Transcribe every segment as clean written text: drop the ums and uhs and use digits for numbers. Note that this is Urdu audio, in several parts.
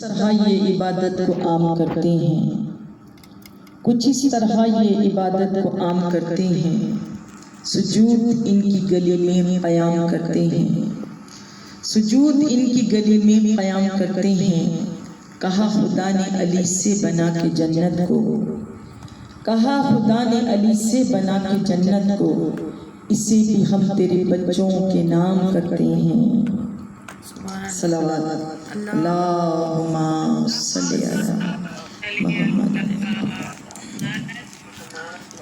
طرح یہ عبادت کو عام کرتے ہیں، کچھ اس طرح یہ عبادت کو عام کرتے ہیں، سجود ان کی گلی میں قیام کرتے ہیں، سجود ان کی گلی میں قیام کرتے ہیں۔ کہا خدا نے علی سے بنا کے جنت کو، کہا خدا نے علی سے بنا کے جنت کو، اسے بھی ہم تیرے بچوں کے نام کرتے ہیں۔ صلوات اللہم صلی علی محمد۔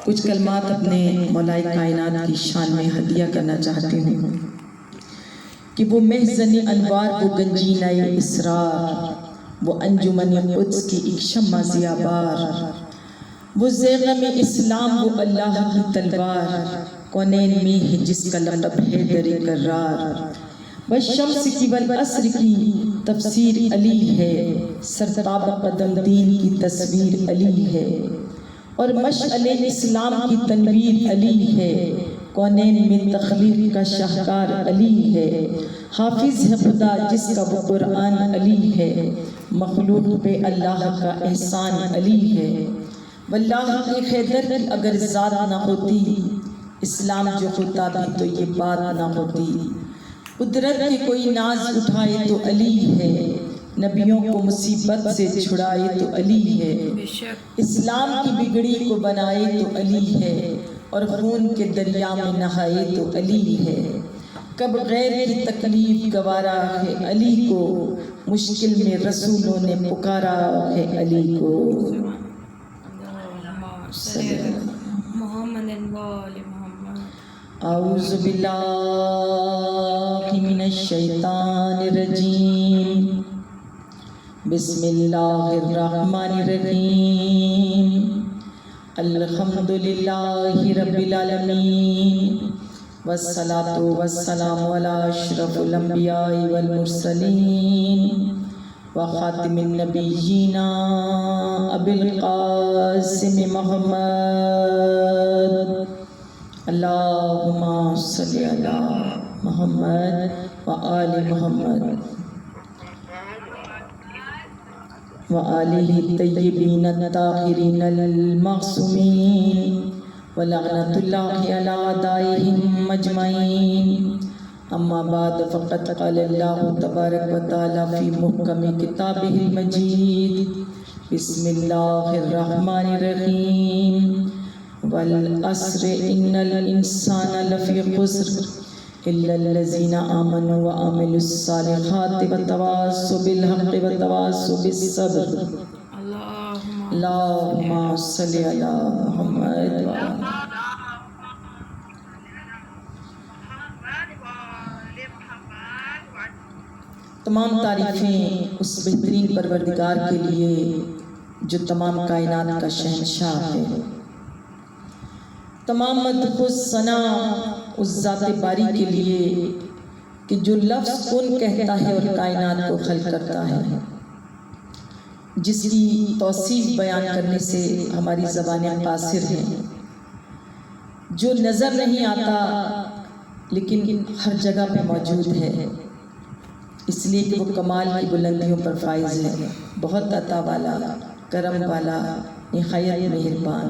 کچھ کلمات اپنے مولا کائنات کی شان میں ہدیہ کرنا چاہتے ہوں کہ وہ محضن انوار، وہ گنجینہ اسرار، وہ انجمن قدس کی ایک شمع ضیاء بار، وہ زیغم اسلام، وہ اللہ کی تلوار، کونین میں ہے جس کا لقب حیدر کرار۔ والشمس کی والعصر کی تفسیر علی ہے، سرتاب قدم دین کی تصویر علی ہے، اور مشعل اسلام کی تنویر علی ہے، کونین میں تخلیق کا شاہکار علی ہے۔ حافظ ہے خدا جس کا وہ قرآن علی ہے، مخلوق پہ اللہ کا احسان علی ہے۔ واللہ کی حیدر کی اگر ذات نہ ہوتی، اسلام جو ہوتا بھی تو یہ بات نہ ہوتی۔ قدرت کے کوئی ناز اٹھائے تو علی ہے، نبیوں کو مصیبت سے چھڑائے تو علی ہے۔ اسلام کی بگڑی کو بنائے تو علی ہے، اور خون کے دریا میں نہائے تو علی ہے۔ کب غیر کی تکلیف گوارا ہے علی کو، مشکل میں رسولوں نے پکارا ہے علی کو۔ اعوذ باللہ من الشیطان الرجیم، بسم اللہ الرحمن الرحیم۔ الحمدللہ رب العالمین، والصلاة والسلام علی اشرف الانبیاء والمرسلین، وخاتم النبیین ابی القاسم محمد۔ اللہم صلی علی محمد وآل محمد وآلہ الطیبین الطاہرین المعصومین، ولعنۃ اللہ علی اعدائہم اجمعین۔ اما بعد فقد قال اللہ تبارک و تعالی فی محکم کتابہ المجید، بسم اللہ الرحمن الرحیم۔ والعصر ان الانسان لفی خسر الا الذین آمنوا وعملوا الصالحات وتواصوا بالحق وتواصوا بالصبر۔ اللہم صلی علی محمد۔ تمام تعریفیں اس بہترین پروردگار کے لیے جو تمام کائنات کا شہنشاہ ہے۔ تمام مدح و ثنا اس ذات باری کے لیے کہ جو لفظ کن کہتا ہے اور کائنات کو خلق کرتا ہے، جس کی توصیف بیان کرنے سے ہماری زبانیں قاصر ہیں، جو نظر نہیں آتا لیکن ہر جگہ پہ موجود ہے، اس لیے کہ وہ کمال کی بلندیوں پر فائز ہے، بہت عطا والا، کرم والا، نہایت مہربان۔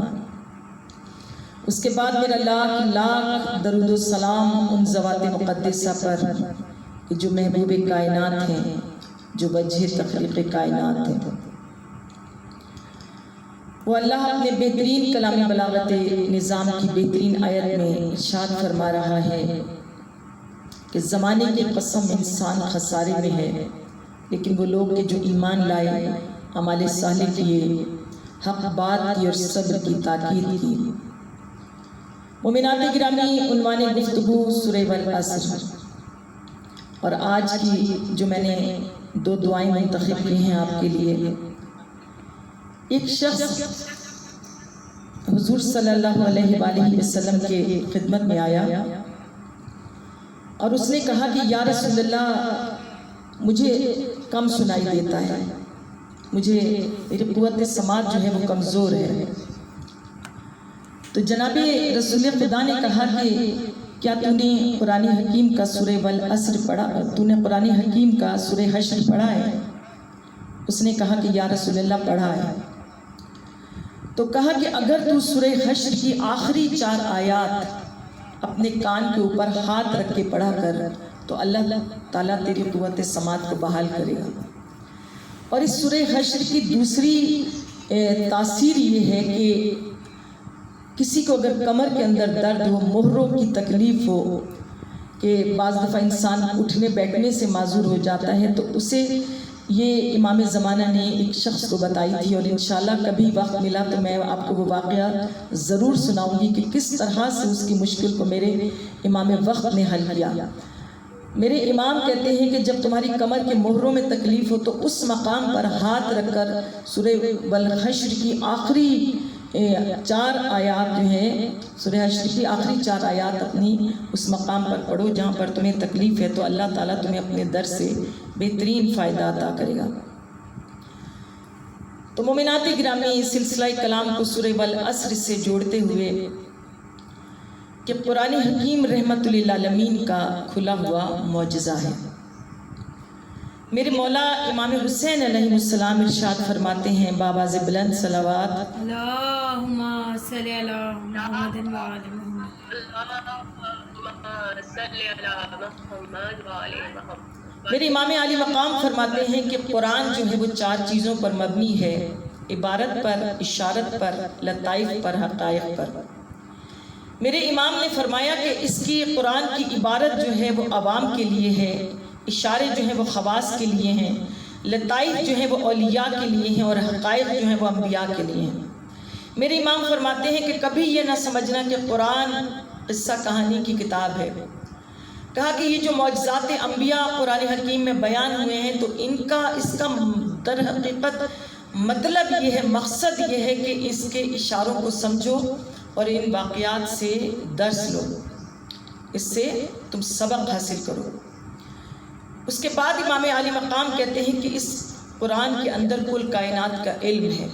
اس کے بعد میرا لاکھ لاکھ درود و سلام ان ذوات مقدسہ پر کہ جو محبوب کائنات ہیں، جو وجہ تخلیق کائنات ہیں۔ وہ اللہ اپنے بہترین کلام بلاغت نظام کی بہترین آیت میں ارشاد فرما رہا ہے کہ زمانے کی قسم انسان خسارے میں ہے، لیکن وہ لوگ کہ جو ایمان لائے، اعمال صالح کیے، حق بات کی اور صبر کی تاکید کی۔ مومنات گرامی، عنوان گفتگو سورہ والعصر، اور آج کی جو میں نے دو دعائیں منتخب کی ہیں آپ کے لیے۔ ایک شخص حضور صلی اللہ علیہ وآلہ وسلم کے خدمت میں آیا اور اس نے کہا کہ یا رسول اللہ، مجھے کم سنائی دیتا ہے، مجھے میری قوت سماعت جو ہے وہ کمزور ہے۔ تو جناب رسول خدا نے کہا کہ کیا تو نے قرآن حکیم کا سورہ والعصر پڑھا؟ تو نے قرآن حکیم کا سورہ حشر پڑھا ہے؟ اس نے کہا کہ یا رسول اللہ پڑھا ہے، تو کہا کہ اگر تو سورہ حشر کی آخری 4 آیات اپنے کان کے اوپر ہاتھ رکھ کے پڑھا کر تو اللہ تعالیٰ تیری قوت سماعت کو بحال کرے گا۔ اور اس سورہ حشر کی دوسری تاثیر یہ ہے کہ کسی کو اگر کمر کے اندر درد ہو، مہروں کی تکلیف ہو، کہ بعض دفعہ انسان اٹھنے بیٹھنے سے معذور ہو جاتا ہے، تو اسے یہ امام زمانہ نے ایک شخص کو بتائی تھی، اور انشاءاللہ کبھی وقت ملا تو میں آپ کو وہ واقعہ ضرور سناؤں گی کہ کس طرح سے اس کی مشکل کو میرے امام وقت نے حل کیا۔ میرے امام کہتے ہیں کہ جب تمہاری کمر کے مہروں میں تکلیف ہو تو اس مقام پر ہاتھ رکھ کر سورہ والحشر کی آخری 4 آیات جو ہیں، سورہ حشر کی آخری 4 آیات اپنی اس مقام پر پڑھو جہاں پر تمہیں تکلیف ہے، تو اللہ تعالیٰ تمہیں اپنے در سے بہترین فائدہ عطا کرے گا۔ تو مومنات گرامی، سلسلہ کلام کو سورہ والعصر سے جوڑتے ہوئے کہ قرآن حکیم رحمت للعالمین کا کھلا ہوا معجزہ ہے۔ میرے مولا امام حسین علیہ السلام ارشاد فرماتے ہیں بآواز بلند صلوات، اللہم صلی علی محمد و آل محمد، میرے امام علی مقام فرماتے ہیں کہ قرآن جو ہے وہ 4 چیزوں پر مبنی ہے: عبارت پر، اشارت پر، لطائف پر، حقائق پر۔ میرے امام نے فرمایا کہ اس کی قرآن کی عبارت جو ہے وہ عوام کے لیے ہے، اشارے جو ہیں وہ خواص کے لیے ہیں، لطائف جو ہیں وہ اولیاء کے لیے ہیں، اور حقائق جو ہیں وہ انبیاء کے لیے ہیں۔ میرے امام فرماتے ہیں کہ کبھی یہ نہ سمجھنا کہ قرآن قصہ کہانی کی کتاب ہے۔ کہا کہ یہ جو معجزات انبیاء قرآن حکیم میں بیان ہوئے ہیں تو اس کا در حقیقت مطلب یہ ہے، مقصد یہ ہے کہ اس کے اشاروں کو سمجھو اور ان واقعات سے درس لو، اس سے تم سبق حاصل کرو۔ اس کے بعد امام علی مقام کہتے ہیں کہ اس قرآن کے اندر کل کائنات کا علم ہے۔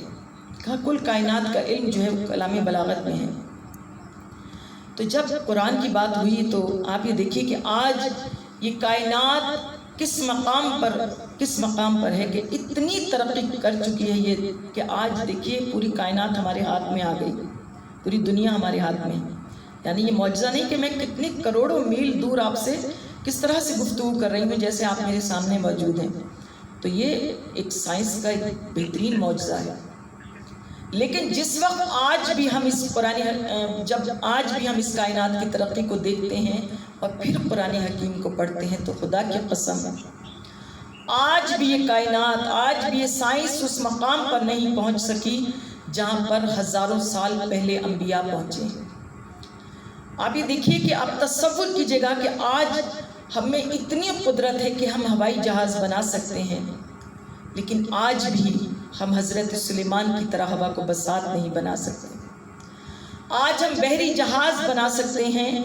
کہا کل کائنات کا علم جو ہے وہ کلام بلاغت میں ہے۔ تو جب قرآن کی بات ہوئی تو آپ یہ دیکھیے کہ آج یہ کائنات کس مقام پر ہے کہ اتنی ترقی کر چکی ہے یہ کہ آج دیکھیے پوری کائنات ہمارے ہاتھ میں آ گئی، پوری دنیا ہمارے ہاتھ میں ہے۔ یعنی یہ معجزہ نہیں کہ میں کتنی کروڑوں میل دور آپ سے کس طرح سے گفتگو کر رہی ہوں جیسے آپ میرے سامنے موجود ہیں، تو یہ ایک سائنس کا ایک بہترین معجزہ ہے۔ لیکن جس وقت آج بھی ہم اس کائنات کی ترقی کو دیکھتے ہیں اور پھر قرآن حکیم کو پڑھتے ہیں تو خدا کی قسم آج بھی یہ کائنات، آج بھی یہ سائنس اس مقام پر نہیں پہنچ سکی جہاں پر ہزاروں سال پہلے انبیاء پہنچے۔ آپ یہ دیکھیے کہ آپ تصور کیجیے گا کہ آج ہم میں اتنی قدرت ہے کہ ہم ہوائی جہاز بنا سکتے ہیں، لیکن آج بھی ہم حضرت سلیمان کی طرح ہوا کو بساط نہیں بنا سکتے۔ آج ہم بحری جہاز بنا سکتے ہیں،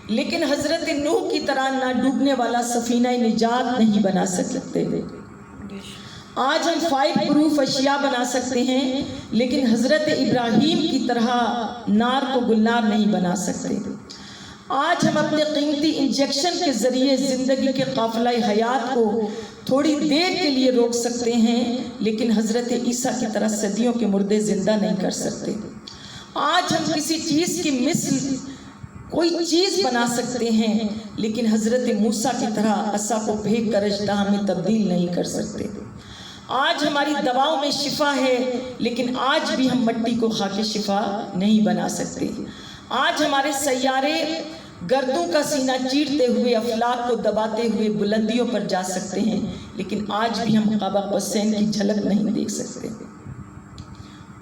لیکن حضرت نوح کی طرح نہ ڈوبنے والا سفینہ نجات نہیں بنا سکتے۔ آج ہم فائر پروف اشیاء بنا سکتے ہیں، لیکن حضرت ابراہیم کی طرح نار کو گلنار نہیں بنا سکتے۔ آج ہم اپنے قیمتی انجیکشن کے ذریعے زندگی کے قافلہ حیات کو تھوڑی دیر کے لیے روک سکتے ہیں، لیکن حضرت عیسیٰ کی طرح صدیوں کے مردے زندہ نہیں کر سکتے۔ آج ہم کسی چیز کی مثل کوئی چیز بنا سکتے ہیں، لیکن حضرت موسیٰ کی طرح عصا کو پھینک کر اژدہا میں تبدیل نہیں کر سکتے۔ آج ہماری دواؤں میں شفا ہے، لیکن آج بھی ہم مٹی کو خاک شفا نہیں بنا سکتے۔ آج ہمارے سیارے گردوں کا سینہ چیرتے ہوئے افلاک کو دباتے ہوئے بلندیوں پر جا سکتے ہیں، لیکن آج بھی ہم قاب قوسین کی جھلک نہیں دیکھ سکتے۔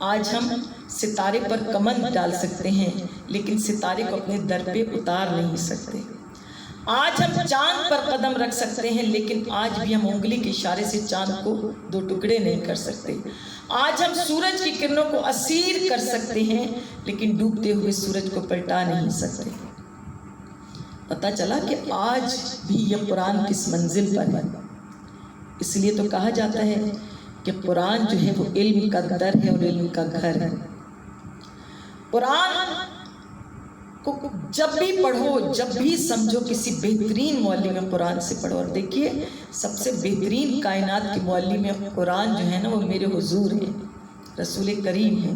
آج ہم ستارے پر کمند ڈال سکتے ہیں، لیکن ستارے کو اپنے در پہ اتار نہیں سکتے۔ آج ہم چاند پر قدم رکھ سکتے ہیں، لیکن آج بھی ہم انگلی کے اشارے سے چاند کو 2 ٹکڑے نہیں کر سکتے۔ آج ہم سورج کی کرنوں کو اسیر کر سکتے ہیں، لیکن ڈوبتے ہوئے سورج کو پلٹا نہیں سکتے۔ پتہ چلا کہ آج بھی یہ قرآن کس منزل پر ہے۔ اس لیے تو کہا جاتا ہے کہ قرآن جو ہے وہ علم کا در ہے اور علم کا گھر ہے۔ قرآن کو جب بھی پڑھو، جب بھی سمجھو، کسی بہترین معلم قرآن سے پڑھو. اور دیکھیے سب سے بہترین کائنات کے معلم قرآن جو ہے نا وہ میرے حضور ہیں، رسول کریم ہیں.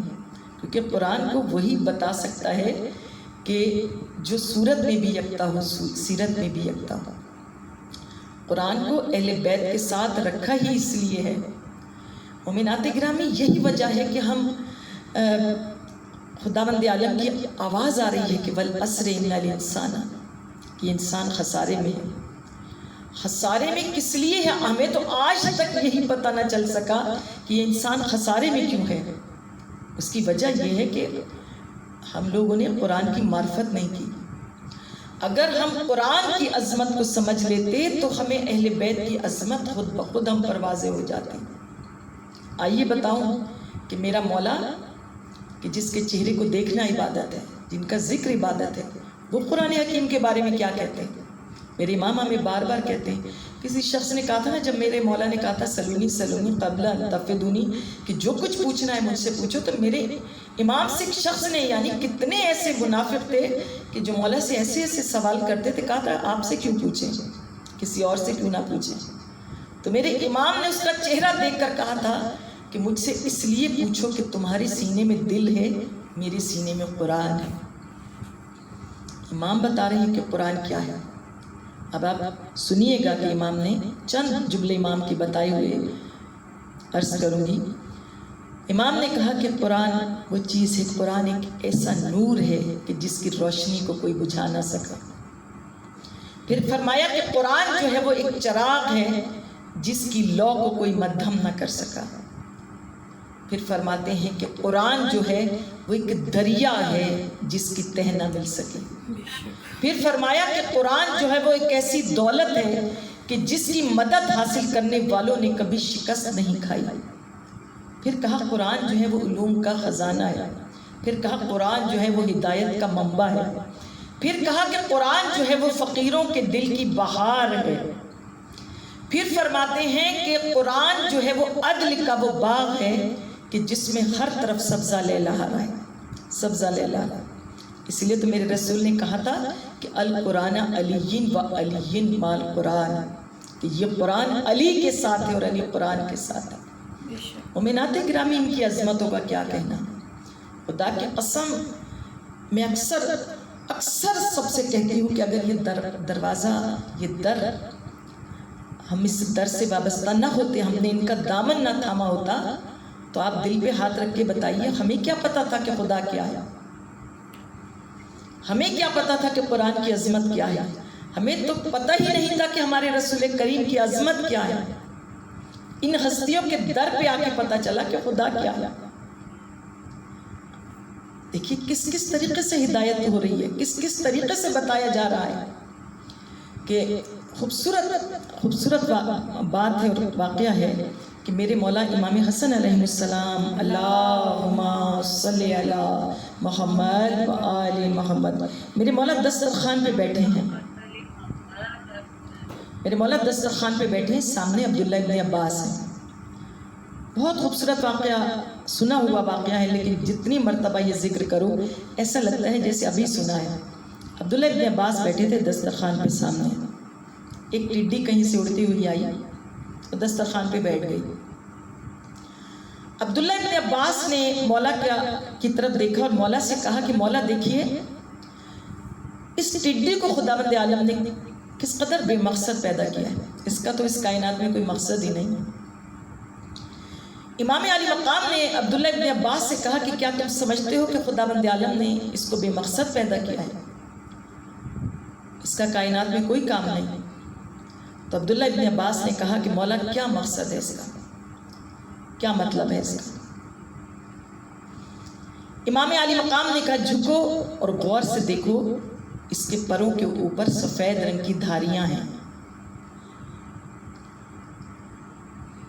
کیونکہ قرآن کو وہی بتا سکتا ہے کہ جو صورت میں بھی یکتا ہو، سیرت میں بھی یکتا ہو. قرآن کو اہل بیت کے ساتھ رکھا ہی اس لیے ہے. مومنات گرامی، یہی وجہ ہے کہ ہم خداوند عالم کی آواز آ رہی ہے کہ والعصر ان الانسان، کہ انسان خسارے میں ہے. خسارے میں کس لیے ہے؟ ہمیں تو آج تک یہی پتہ نہ چل سکا کہ یہ انسان خسارے میں کیوں ہے. اس کی وجہ یہ ہے کہ ہم لوگوں نے قرآن کی معرفت نہیں کی. اگر ہم قرآن کی عظمت کو سمجھ لیتے تو ہمیں اہل بیت کی عظمت خود بخود ہم پر واضح ہو جاتی. آئیے بتاؤں کہ میرا مولا، کہ جس کے چہرے کو دیکھنا عبادت ہے، جن کا ذکر عبادت ہے، وہ قرآن حکیم کے بارے میں کیا کہتے ہیں؟ میرے امام ہمیں بار بار کہتے ہیں. کسی شخص نے کہا تھا نا، جب میرے مولا نے کہا تھا سلونی سلونی قبل ان تفدونی، کہ جو کچھ پوچھنا ہے مجھ سے پوچھو، تو میرے امام سے ایک شخص نے، یعنی کتنے ایسے منافق تھے کہ جو مولا سے ایسے ایسے سوال کرتے تھے، کہا تھا آپ سے کیوں پوچھیں، کسی اور سے کیوں نہ پوچھیں. تو میرے امام نے اس کا چہرہ دیکھ کر کہا تھا کہ مجھ سے اس لیے پوچھو کہ تمہارے سینے میں دل ہے، میرے سینے میں قرآن ہے. امام بتا رہے ہیں کہ قرآن کیا ہے. اب آپ سنیے گا کہ امام نے چند جملے امام کی بتائے ہوئے عرض کروں گی. امام نے کہا کہ قرآن وہ چیز ہے، قرآن ایک ایسا نور ہے کہ جس کی روشنی کو کوئی بجھا نہ سکا. پھر فرمایا کہ قرآن جو ہے وہ ایک چراغ ہے جس کی لو کو کوئی مدھم نہ کر سکا. پھر فرماتے ہیں کہ قرآن جو ہے وہ ایک دریا ہے جس کی تہ نہ مل سکے. پھر فرمایا کہ قرآن جو ہے وہ ایک ایسی دولت ہے کہ جس کی مدد حاصل کرنے والوں نے کبھی شکست نہیں کھائی. پھر کہا قرآن جو ہے وہ علوم کا خزانہ ہے. پھر کہا قرآن جو ہے وہ ہدایت کا منبع ہے. پھر کہا کہ قرآن جو ہے وہ فقیروں کے دل کی بہار ہے. پھر فرماتے ہیں کہ قرآن جو ہے وہ عدل کا وہ باغ ہے کہ جس میں ہر طرف سبزہ لہلہا رہا ہے، سبزہ لہلہا. اس لیے تو میرے رسول نے کہا تھا کہ القرآن علی و علی مال قرآن، کہ یہ قرآن علی کے ساتھ ہے اور علی قرآن کے ساتھ ہے. مومنات گرامی، ان کی عظمتوں کا کیا کہنا. خدا کی قسم، میں اکثر سب سے کہتی ہوں کہ اگر یہ دروازہ، یہ در، ہم اس در سے وابستہ نہ ہوتے، ہم نے ان کا دامن نہ تھاما ہوتا، تو آپ دل پہ ہاتھ رکھ کے بتائیے ہمیں کیا پتا تھا کہ خدا کیا ہے؟ ہمیں کیا پتا تھا کہ قرآن کی عظمت کیا ہے؟ ہمیں تو پتہ ہی نہیں تھا کہ ہمارے رسول کریم کی عظمت کیا ہے. ان ہستیوں کے در پہ آ کے پتہ چلا کہ خدا کیا ہے. دیکھیے کس کس طریقے سے ہدایت ہو رہی ہے، کس کس طریقے سے بتایا جا رہا ہے. کہ خوبصورت بات ہے اور واقعہ ہے کہ میرے مولا امام حسن علیہ السلام، اللہم صلی علی محمد و آل محمد، میرے مولا دسترخوان پہ بیٹھے ہیں. میرے مولا دسترخوان پہ بیٹھے ہیں، سامنے عبداللہ ابن عباس ہیں. بہت خوبصورت واقعہ، سنا ہوا واقعہ ہے، لیکن جتنی مرتبہ یہ ذکر کروں ایسا لگتا ہے جیسے ابھی سنا ہے. عبداللہ ابن عباس بیٹھے تھے دسترخوان پہ سامنے. ایک ٹڈی کہیں سے اڑتی ہوئی آئی اور دسترخوان پہ بیٹھ گئی. عبداللہ ابن عباس نے مولا کی طرف دیکھا اور مولا سے کہا کہ مولا دیکھیے اس ٹڈی کو خداوند عالم نے کس قدر بے مقصد پیدا کیا ہے. اس کا تو اس کائنات میں کوئی مقصد ہی نہیں. امام علی مقام نے عبداللہ ابن عباس سے کہا کہ کیا تم سمجھتے ہو کہ خداوند عالم نے اس کو بے مقصد پیدا کیا ہے؟ اس کا کائنات میں کوئی کام نہیں. تو عبداللہ ابن عباس نے کہا کہ مولا کیا مقصد ہے اس کا، کیا مطلب ہے اس کا؟ امام علی مقام نے کہا جھکو اور غور سے دیکھو، اس کے پروں کے اوپر سفید رنگ کی دھاریاں ہیں.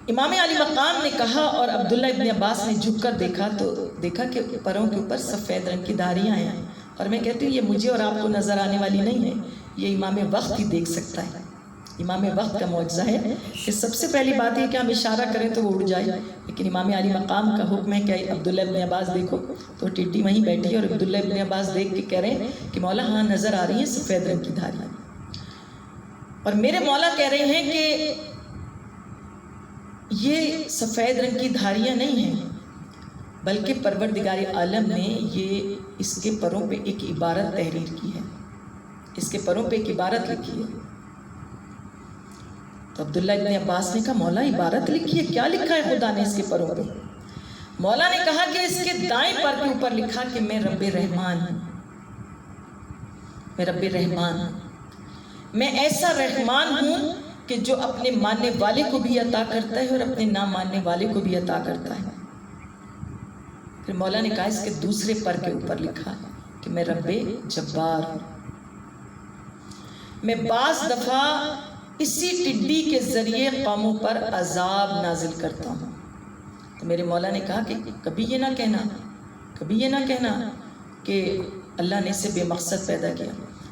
امام علی مقام نے کہا اور عبداللہ ابن عباس نے جھک کر دیکھا تو دیکھا کہ پروں کے اوپر سفید رنگ کی دھاریاں ہیں. اور میں کہتی ہوں یہ مجھے اور آپ کو نظر آنے والی نہیں ہے، یہ امام وقت ہی دیکھ سکتا ہے. امام وقت کا معجزہ ہے کہ سب سے پہلی بات یہ کہ ہم اشارہ کریں تو وہ اڑ جائے، لیکن امام علی مقام کا حکم ہے کہ عبداللہ ابن عباس دیکھو، تو ٹڈی وہیں بیٹھی ہے اور عبداللہ ابن عباس دیکھ کے کہہ رہے ہیں کہ مولا ہاں نظر آ رہی ہیں سفید رنگ کی دھاریاں، اور میرے مولا کہہ رہے ہیں کہ یہ سفید رنگ کی دھاریاں نہیں ہیں، بلکہ پروردگار عالم نے یہ اس کے پروں پہ ایک عبارت تحریر کی ہے، اس کے پروں پہ ایک عبارت لکھی ہے۔ تو عبداللہ ابن عباس نے کہا مولا عبارت لکھی ہے، کیا لکھا ہے خدا نے اس کے پروں پہ؟ مولا نے کہا کہ اس کے دائیں پر کے اوپر لکھا کہ میں رب رحمان ہوں، میں رب رحمان ہوں، میں ایسا رحمان ہوں کہ جو اپنے ماننے والے کو بھی عطا کرتا ہے اور اپنے نہ ماننے والے کو بھی عطا کرتا ہے۔ پھر مولا نے کہا اس کے دوسرے پر کے اوپر لکھا کہ میں رب جبار ہوں، میں بعض دفعہ اسی ٹڈی کے ذریعے قوموں پر عذاب نازل کرتا ہوں۔ تو میرے مولا نے کہا کہ کبھی یہ نہ کہنا، کبھی یہ نہ کہنا کہ اللہ نے اسے بے مقصد پیدا کیا۔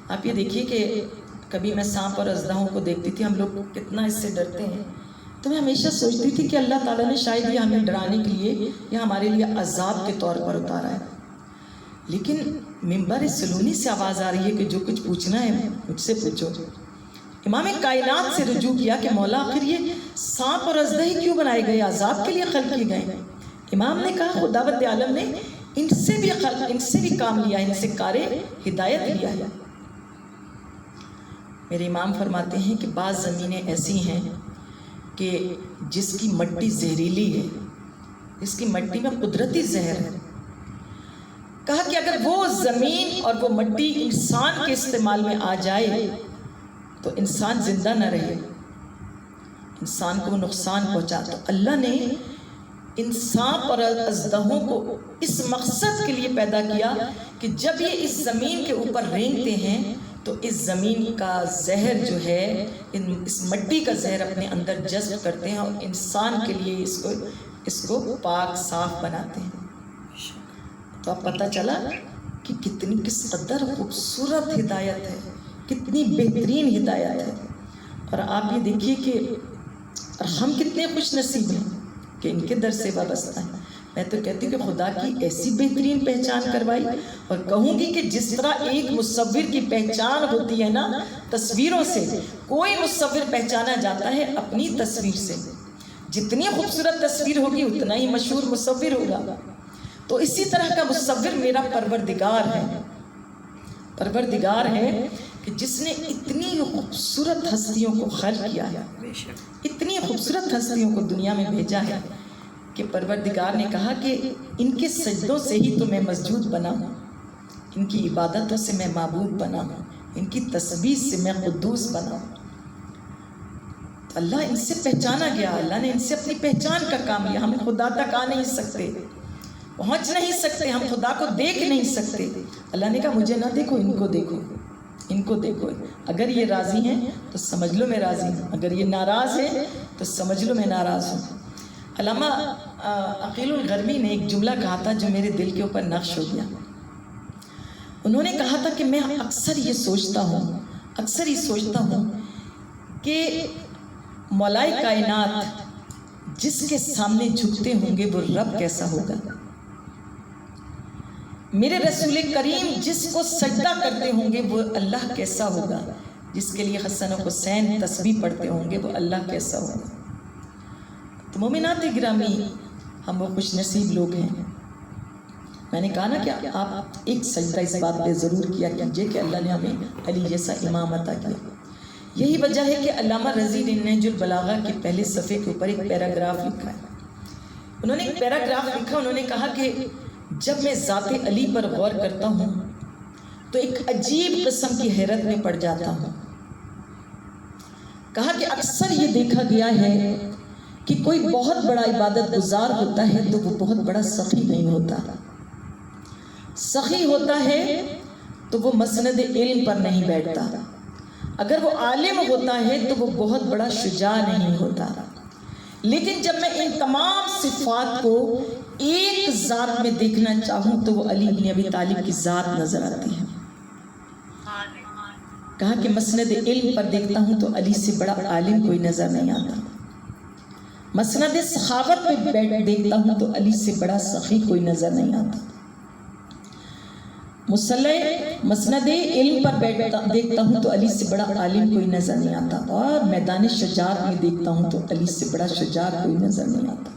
آپ یہ دیکھیے کہ کبھی میں سانپ اور اژدہوں کو دیکھتی تھی، ہم لوگ کتنا اس سے ڈرتے ہیں، تو میں ہمیشہ سوچتی تھی کہ اللہ تعالیٰ نے شاید یہ ہمیں ڈرانے کے لیے یا ہمارے لیے عذاب کے طور پر اتارا ہے، لیکن منبر سلونی سے آواز آ رہی ہے کہ جو کچھ پوچھنا ہے مجھ سے پوچھو۔ امام کائنات سے رجوع کیا کہ مولا آخر یہ سانپ اور اژدہے کیوں بنائے گئے، عذاب کے لیے خلق کیے گئے؟ امام نے کہا خداوند عالم نے ان سے بھی کام لیا ہے، ان سے کار ہدایت لیا ہے۔ میرے امام فرماتے ہیں کہ بعض زمینیں ایسی ہیں کہ جس کی مٹی زہریلی ہے، اس کی مٹی میں قدرتی زہر ہے، کہا کہ اگر وہ زمین اور وہ مٹی انسان کے استعمال میں آ جائے تو انسان زندہ نہ رہے، انسان کو نقصان پہنچا۔ تو اللہ نے ان سانپ اور اژدہوں کو اس مقصد کے لیے پیدا کیا کہ جب یہ اس زمین کے اوپر رینگتے ہیں تو اس زمین کا زہر جو ہے اس مٹی کا زہر اپنے اندر جذب کرتے ہیں اور انسان کے لیے اس کو پاک صاف بناتے ہیں۔ تو اب پتہ چلا کہ کس قدر خوبصورت ہدایت ہے، کتنی بہترین ہدایت ہے۔ اور آپ یہ دیکھیے کہ ہم کتنے خوش نصیب ہیں کہ ان کے در سے وابستہ ہیں۔ میں تو کہتی ہوں کہ خدا کی ایسی بہترین پہچان کروائی، اور کہوں گی کہ جس طرح ایک مصور کی پہچان ہوتی ہے نا تصویروں سے، کوئی مصور پہچانا جاتا ہے اپنی تصویر سے، جتنی خوبصورت تصویر ہوگی اتنا ہی مشہور مصور ہوگا۔ تو اسی طرح کا مصور میرا پروردگار ہے، پروردگار ہے کہ جس نے اتنی خوبصورت ہستیوں کو خلق کیا ہے، اتنی خوبصورت ہستیوں کو دنیا میں بھیجا ہے کہ پروردگار نے کہا کہ ان کے سجدوں سے ہی تو میں مسجود بنا ہوں، ان کی عبادتوں سے میں معبود بنا ہوں، ان کی تسبیح سے میں قدوس بنا ہوں۔ تو اللہ ان سے پہچانا گیا، اللہ نے ان سے اپنی پہچان کا کام لیا۔ ہم خدا تک آ نہیں سکتے، پہنچ نہیں سکتے، ہم خدا کو دیکھ نہیں سکتے۔ اللہ نے کہا مجھے نہ دیکھو، ان کو دیکھو، ان کو دیکھو، اگر یہ راضی ہیں تو سمجھ لو میں راضی ہوں، اگر یہ ناراض ہے تو سمجھ لو میں ناراض ہوں۔ علامہ عقیل الغربی نے ایک جملہ کہا تھا جو میرے دل کے اوپر نقش ہو گیا۔ انہوں نے کہا تھا کہ میں اکثر یہ سوچتا ہوں کہ مولائے کائنات جس کے سامنے جھکتے ہوں گے وہ رب کیسا ہوگا، میرے رسول کریم جس کو سجدہ کرتے ہوں گے وہ اللہ کیسا ہوگا، جس کے لیے حسن و حسین تسبیح پڑھتے ہوں گے وہ اللہ کیسا ہوگا۔ تو مومنات گرامی، ہم وہ خوش نصیب لوگ ہیں۔ میں نے کہا نا کہ آپ ایک سجدہ اس بات پہ ضرور کیا کیجئے کہ اللہ نے ہمیں علی جیسا امام عطا کیا۔ یہی وجہ ہے کہ علامہ رضی نے نہج البلاغہ کے پہلے صفحے کے اوپر ایک پیراگراف لکھا ہے۔ انہوں نے ایک پیراگراف لکھا، انہوں نے کہا کہ جب میں ذات علی پر غور کرتا ہوں تو ایک عجیب قسم کی حیرت میں پڑ جاتا ہوں۔ کہا کہ اکثر یہ دیکھا گیا ہے کہ کوئی بہت بڑا عبادت گزار ہوتا ہے تو وہ بہت بڑا سخی نہیں ہوتا، سخی ہوتا ہے تو وہ مسند علم پر نہیں بیٹھتا، اگر وہ عالم ہوتا ہے تو وہ بہت بڑا شجاع نہیں ہوتا۔ لیکن جب میں ان تمام صفات کو ایک ذات میں دیکھنا چاہوں تو وہ علی بن ابی طالب کی ذات نظر آتی ہے۔ کہا کہ مسند علم پر دیکھتا ہوں تو علی سے بڑا عالم کوئی نظر نہیں آتا، مسند سخاوت پہ دیکھتا ہوں تو علی سے بڑا سخی کوئی نظر نہیں آتا، مسند علم پر دیکھتا ہوں تو علی سے بڑا عالم کوئی نظر نہیں آتا، اور میدان شجاعت میں دیکھتا ہوں تو علی سے بڑا شجاع کوئی نظر نہیں آتا۔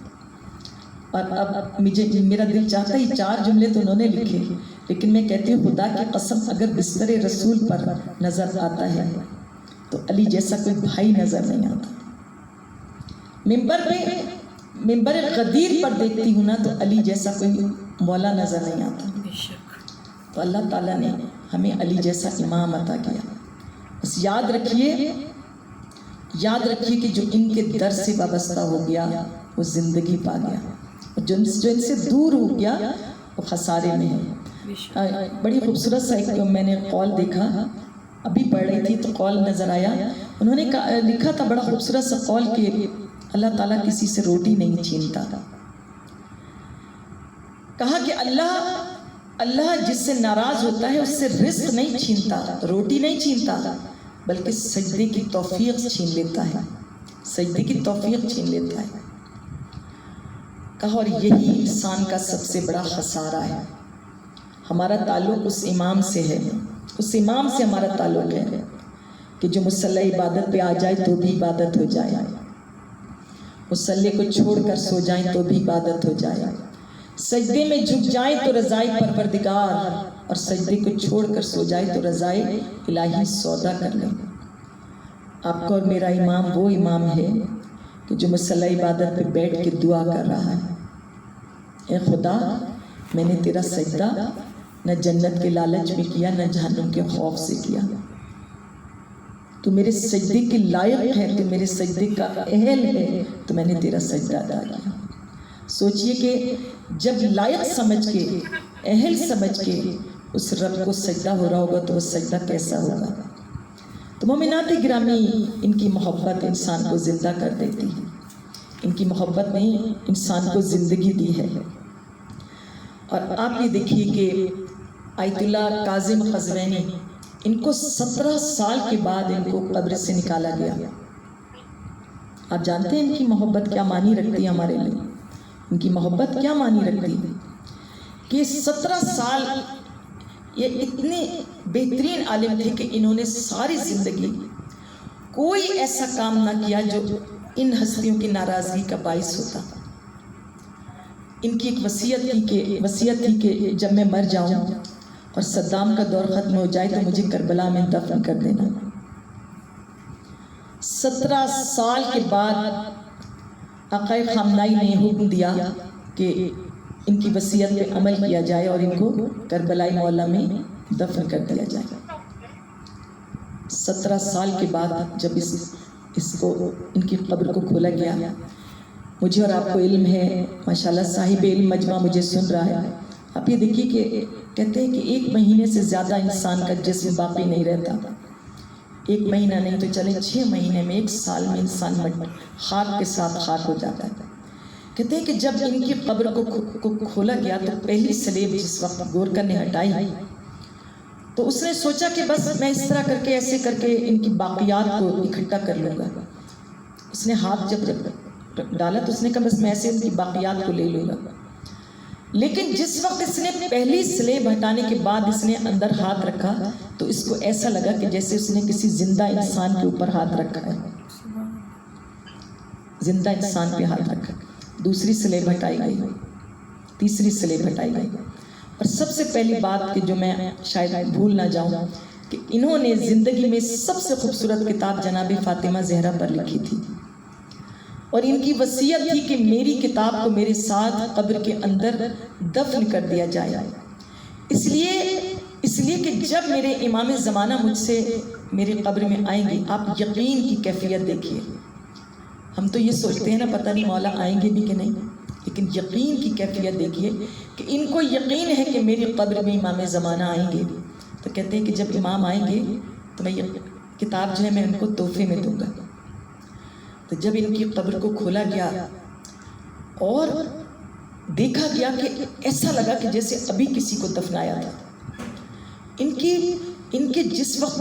اور اب میرا دل چاہتا ہی 4 جملے تو انہوں نے لکھے، لیکن میں کہتی ہوں خدا کی قسم اگر بستر رسول پر نظر آتا ہے تو علی جیسا کوئی بھائی نظر نہیں آتا، ممبر غدیر پر دیکھتی ہوں نا تو علی جیسا کوئی مولا نظر نہیں آتا۔ تو اللہ تعالیٰ نے ہمیں علی جیسا امام عطا کیا۔ بس یاد رکھیے کہ جو ان کے در سے وابستہ ہو گیا وہ زندگی پا گیا، جو ان سے دور ہو گیا وہ خسارے میں ہے۔ بڑی خوبصورت سا ایک میں نے قول دیکھا، ابھی پڑھ رہی تھی تو قول نظر آیا، انہوں نے لکھا تھا بڑا خوبصورت سا قول کہ اللہ تعالیٰ کسی سے روٹی نہیں چھینتا۔ کہا کہ اللہ جس سے ناراض ہوتا ہے اس سے رزق نہیں چھینتا، روٹی نہیں چھینتا، بلکہ سجدے کی توفیق چھین لیتا ہے، سجدے کی توفیق چھین لیتا ہے۔ کہا اور یہی انسان کا سب سے بڑا خسارہ ہے۔ ہمارا تعلق اس امام سے ہے، اس امام سے ہمارا تعلق ہے کہ جو مصلی عبادت پہ آ جائے تو بھی عبادت ہو جائے، مصلی کو چھوڑ کر سو جائیں تو بھی عبادت ہو جائے، سجدے میں جھک جائیں تو رضائے پروردگار، اور سجدے کو چھوڑ کر سو جائے تو رضائے الہی سودا کر لیں۔ آپ کا اور میرا امام وہ امام ہے کہ جو مصلی عبادت پہ بیٹھ کے دعا کر رہا ہے، اے خدا میں نے تیرا سجدہ نہ جنت کے لالچ میں کیا نہ جہنم کے خوف سے کیا، تو میرے سجدے کے لائق ہے، تو میرے سجدے کا اہل ہے، تو میں نے تیرا سجدہ ادا کیا۔ سوچئے کہ جب لائق سمجھ کے، اہل سمجھ کے اس رب کو سجدہ ہو رہا ہوگا تو وہ سجدہ کیسا ہوگا۔ تو مومنات گرامی، ان کی محبت انسان کو زندہ کر دیتی ہے، ان کی محبت نے انسان کو زندگی دی ہے۔ اور آپ یہ دیکھیے کہ آیت اللہ کاظم قزوینی، ان کو 17 سال کے بعد ان کو قبر سے نکالا گیا۔ آپ جانتے ہیں ان کی محبت کیا معنی رکھتی ہے ہمارے لیے، ان کی محبت کیا معنی رکھتی ہے کہ 17 سال یہ اتنے بہترین عالم تھے کہ انہوں نے ساری زندگی کوئی ایسا کام نہ کیا جو ان ہستیوں کی ناراضگی کا باعث ہوتا۔ ان کی ایک وصیت تھی کہ جب میں مر جاؤں اور صدام کا دور ختم ہو جائے تو مجھے کربلا میں دفن کر دینا۔ 17 سال کے بعد آقا خامنائی نے حکم دیا کہ ان کی وصیت پہ عمل کیا جائے اور ان کو کربلا مولا میں دفن کر دیا جائے۔ 17 سال کے بعد جب اس کو ان کی قبر کو کھولا گیا، مجھے اور آپ کو علم ہے، ماشاءاللہ صاحب علم مجمع مجھے سن رہا ہے، آپ یہ دیکھیے کہ کہتے ہیں کہ 1 مہینے سے زیادہ انسان کا جسم باقی نہیں رہتا، 1 مہینہ نہیں تو چلے 6 مہینے میں، 1 سال میں انسان خاک کے ساتھ خاک ہو جاتا ہے۔ کہتے ہیں کہ جب ان کی قبر کو کھولا گیا تو پہلی سلیب جس وقت گورکر نے ہٹائی تو اس نے سوچا کہ بس میں اس طرح کر کے ایسے کر کے ان کی باقیات کو اکٹھا کر لوں گا۔ اس نے ہاتھ جب ڈالا تو اس نے کہا بس میں ایسے ان کی باقیات کو لے لوں گا، لیکن جس وقت اس نے پہلی سلیب ہٹانے کے بعد اس نے اندر ہاتھ رکھا تو اس کو ایسا لگا کہ جیسے اس نے کسی زندہ انسان کے اوپر ہاتھ رکھا ہے، زندہ انسان پہ ہاتھ رکھا۔ دوسری سلیب ہٹائی گئی، تیسری سلیب ہٹائی گئی، اور سب سے پہلی بات کہ جو میں شاید بھول نہ جاؤں کہ انہوں نے زندگی میں سب سے خوبصورت کتاب جناب فاطمہ زہرا پر لکھی تھی، اور ان کی وصیت تھی کہ میری کتاب کو میرے ساتھ قبر کے اندر دفن کر دیا جائے، اس لیے کہ جب میرے امام زمانہ مجھ سے میری قبر میں آئیں گے، آپ یقین کی کیفیت دیکھیے۔ ہم تو یہ سوچتے ہیں نا پتہ نہیں مولا آئیں گے بھی کہ نہیں، لیکن یقین کی کیفیت دیکھیے کہ ان کو یقین ہے کہ میری قبر میں امام زمانہ آئیں گے، تو کہتے ہیں کہ جب امام آئیں گے تو میں یہ کتاب جو ہے میں ان کو تحفے میں دوں گا۔ تو جب ان کی قبر کو کھولا گیا اور دیکھا گیا کہ ایسا لگا کہ جیسے ابھی کسی کو دفنایا تھا، ان کے جس وقت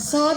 7